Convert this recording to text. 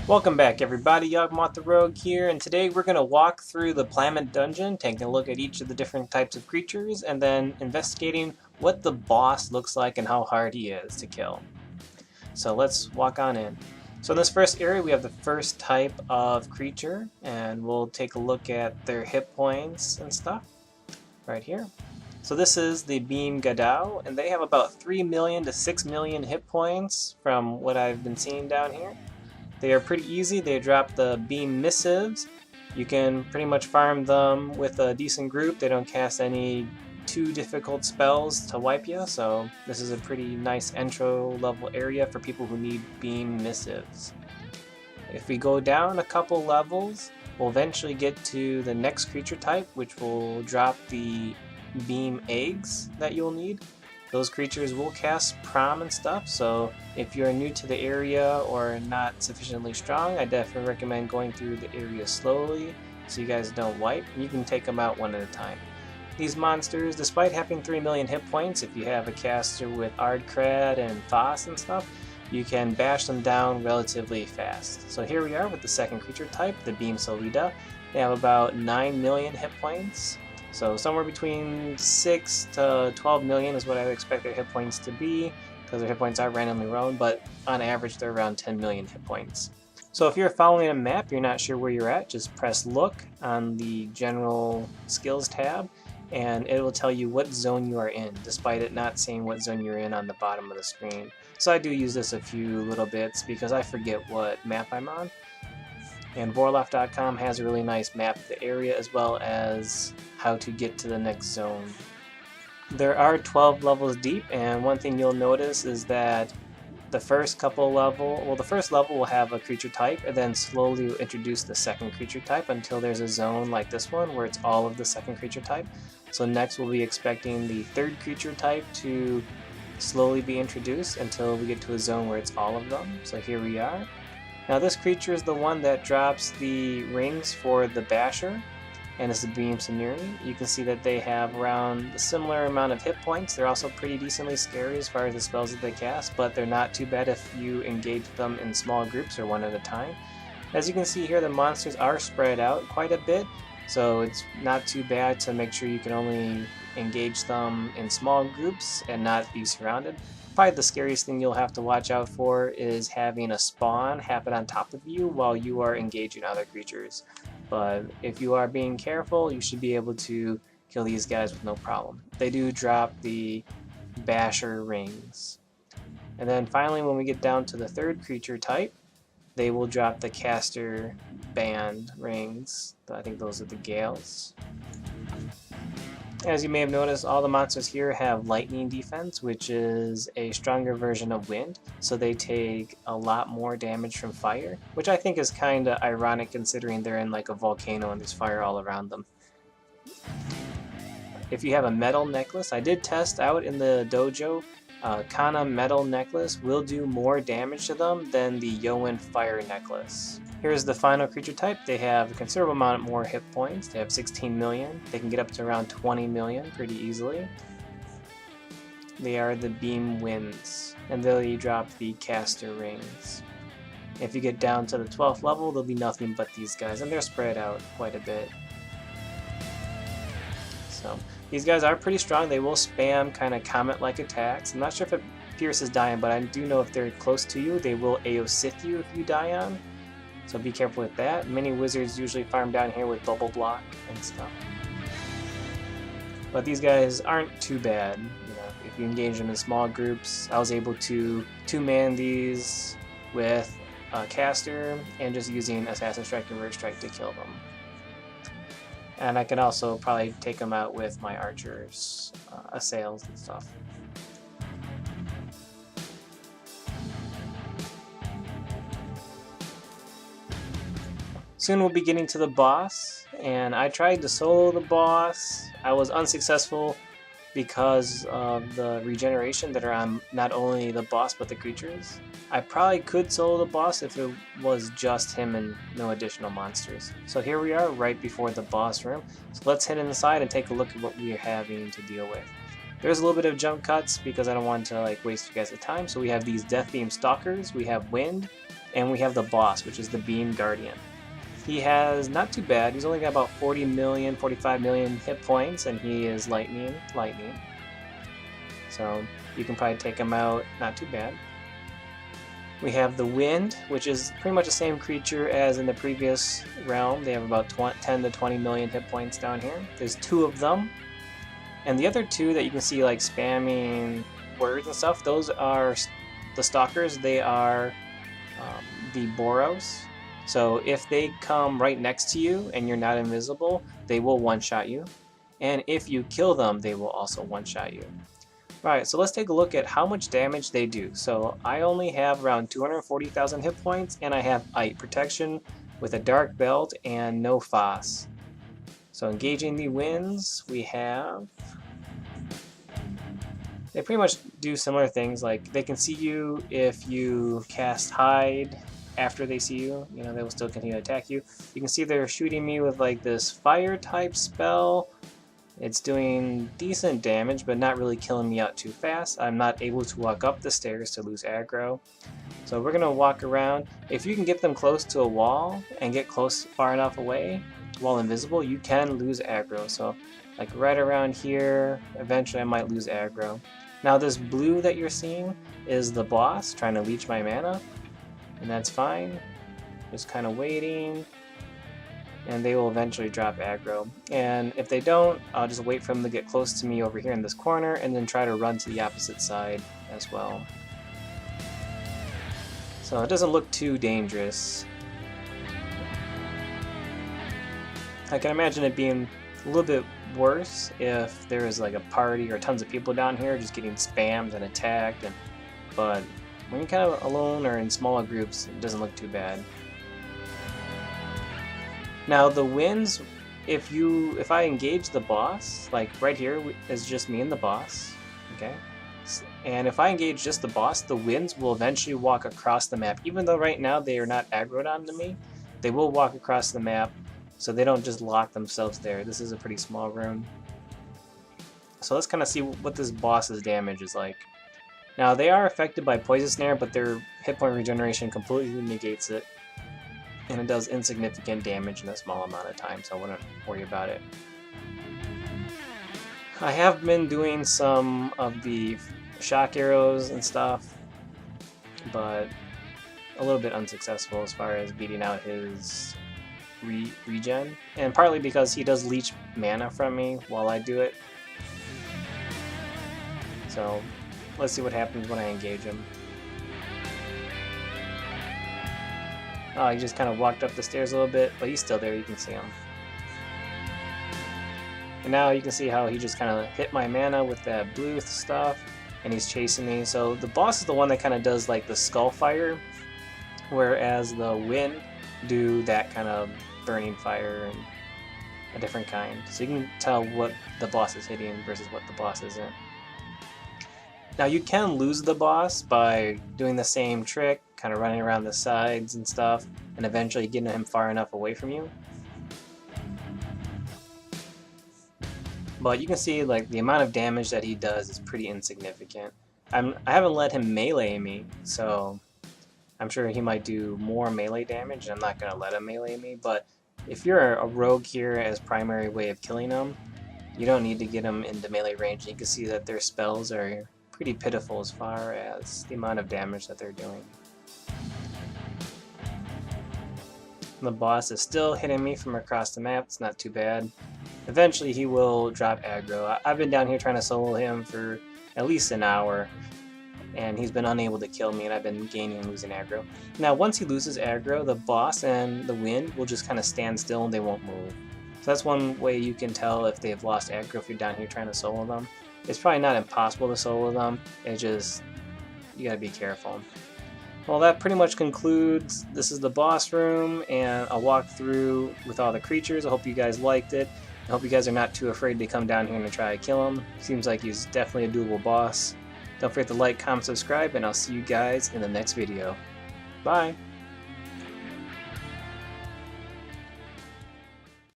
Welcome back everybody, Yawgmoth the Rogue here, and today we're going to walk through the Plamit dungeon, taking a look at each of the different types of creatures, and then investigating what the boss looks like and how hard he is to kill. So let's walk on in. So in this first area we have the first type of creature, and we'll take a look at their hit points and stuff right here. So this is the Beam Gadao, and they have about 3 million to 6 million hit points from what I've been seeing down here. They are pretty easy. They drop the beam missives. You can pretty much farm them with a decent group. They don't cast any too difficult spells to wipe you, so this is a pretty nice intro level area for people who need beam missives. If we go down a couple levels, we'll eventually get to the next creature type, which will drop the beam eggs that you'll need. Those creatures will cast prom and stuff, so if you're new to the area or not sufficiently strong, I definitely recommend going through the area slowly so you guys don't wipe. You can take them out one at a time. These monsters, despite having 3 million hit points, if you have a caster with Ardcrad and Foss and stuff, you can bash them down relatively fast. So here we are with the second creature type, the Beam Solida. They have about 9 million hit points. So somewhere between 6 to 12 million is what I would expect their hit points to be, because their hit points are randomly rolled, but on average they're around 10 million hit points. So if you're following a map, you're not sure where you're at, just press look on the general skills tab, and it will tell you what zone you are in, despite it not saying what zone you're in on the bottom of the screen. So I do use this a few little bits because I forget what map I'm on. And Vorloff.com has a really nice map of the area as well as how to get to the next zone. There are 12 levels deep, and one thing you'll notice is that the first first level will have a creature type, and then slowly will introduce the second creature type until there's a zone like this one where it's all of the second creature type. So next we'll be expecting the third creature type to slowly be introduced until we get to a zone where it's all of them. So here we are. Now this creature is the one that drops the rings for the Basher, and it's the Beam Senuri. You can see that they have around a similar amount of hit points. They're also pretty decently scary as far as the spells that they cast, but they're not too bad if you engage them in small groups or one at a time. As you can see here, the monsters are spread out quite a bit, so it's not too bad to make sure you can only engage them in small groups and not be surrounded. Probably the scariest thing you'll have to watch out for is having a spawn happen on top of you while you are engaging other creatures. But if you are being careful, you should be able to kill these guys with no problem. They do drop the Basher rings. And then finally, when we get down to the third creature type, they will drop the Caster Band rings. I think those are the Gales. As you may have noticed, all the monsters here have lightning defense, which is a stronger version of wind, so they take a lot more damage from fire, which I think is kind of ironic considering they're in like a volcano and there's fire all around them. If you have a metal necklace, I did test out in the dojo, Kana metal necklace will do more damage to them than the Yoan fire necklace. Here's the final creature type. They have a considerable amount more hit points. They have 16 million. They can get up to around 20 million pretty easily. They are the Beam Winds, and they'll drop the Caster Rings. If you get down to the 12th level, there'll be nothing but these guys, and they're spread out quite a bit. So these guys are pretty strong. They will spam kind of comet-like attacks. I'm not sure if it pierces dying, but I do know if they're close to you, they will AO Sith you if you die on. So be careful with that. Many wizards usually farm down here with bubble block and stuff. But these guys aren't too bad. If you engage them in small groups, I was able to two-man these with a caster and just using Assassin Strike and Rogue Strike to kill them. And I can also probably take them out with my archers, assails and stuff. Soon we'll be getting to the boss, and I tried to solo the boss. I was unsuccessful because of the regeneration that are on not only the boss but the creatures. I probably could solo the boss if it was just him and no additional monsters. So here we are right before the boss room. So let's head inside and take a look at what we are having to deal with. There's a little bit of jump cuts because I don't want to waste you guys' time. So we have these Death Beam Stalkers, we have Wind, and we have the boss, which is the Beam Guardian. He has not too bad. He's only got about 40 million, 45 million hit points, and he is lightning. So you can probably take him out, not too bad. We have the Wind, which is pretty much the same creature as in the previous realm. They have about 10 to 20 million hit points down here. There's 2 of them. And the other 2 that you can see like spamming words and stuff, those are the Stalkers. They are the Boros. So if they come right next to you and you're not invisible, they will one-shot you. And if you kill them, they will also one-shot you. Alright, so let's take a look at how much damage they do. So I only have around 240,000 hit points, and I have Ite protection with a dark belt and no Foss. So engaging the winds, we have... They pretty much do similar things, like they can see you if you cast Hide after they see you. You know, they will still continue to attack you. You can see they're shooting me with like this fire type spell. It's doing decent damage, but not really killing me out too fast. I'm not able to walk up the stairs to lose aggro. So we're going to walk around. If you can get them close to a wall and get close far enough away while invisible, you can lose aggro. So like right around here, eventually I might lose aggro. Now this blue that you're seeing is the boss trying to leech my mana, and that's fine. Just kind of waiting. And they will eventually drop aggro. And if they don't, I'll just wait for them to get close to me over here in this corner and then try to run to the opposite side as well. So it doesn't look too dangerous. I can imagine it being a little bit worse if there is like a party or tons of people down here just getting spammed and attacked. But when you're kind of alone or in smaller groups, it doesn't look too bad. Now the winds, if I engage the boss, like right here is just me and the boss, okay? And if I engage just the boss, the winds will eventually walk across the map. Even though right now they are not aggroed onto me, they will walk across the map, so they don't just lock themselves there. This is a pretty small room. So let's kind of see what this boss's damage is like. Now they are affected by Poison Snare, but their hit point regeneration completely negates it. And it does insignificant damage in a small amount of time, so I wouldn't worry about it. I have been doing some of the shock arrows and stuff, but a little bit unsuccessful as far as beating out his regen. And partly because he does leech mana from me while I do it. So let's see what happens when I engage him. Oh, he just kind of walked up the stairs a little bit, but he's still there, you can see him. And now you can see how he just kind of hit my mana with that blue stuff, and he's chasing me. So the boss is the one that kind of does like the skull fire, whereas the wind do that kind of burning fire and a different kind. So you can tell what the boss is hitting versus what the boss isn't. Now you can lose the boss by doing the same trick, kind of running around the sides and stuff, and eventually getting him far enough away from you. But you can see like the amount of damage that he does is pretty insignificant. I haven't let him melee me, so I'm sure he might do more melee damage, and I'm not going to let him melee me. But if you're a rogue here as primary way of killing him, you don't need to get him into melee range. You can see that their spells are pretty pitiful as far as the amount of damage that they're doing. The boss is still hitting me from across the map. It's not too bad. Eventually he will drop aggro. I've been down here trying to solo him for at least an hour, and he's been unable to kill me, and I've been gaining and losing aggro. Now once he loses aggro, the boss and the wind will just kind of stand still and they won't move. So that's one way you can tell if they've lost aggro if you're down here trying to solo them. It's probably not impossible to solo them, it's just, you gotta be careful. Well, that pretty much concludes. This is the boss room and a walkthrough with all the creatures. I hope you guys liked it. I hope you guys are not too afraid to come down here and try to kill him. Seems like he's definitely a doable boss. Don't forget to like, comment, subscribe, and I'll see you guys in the next video. Bye!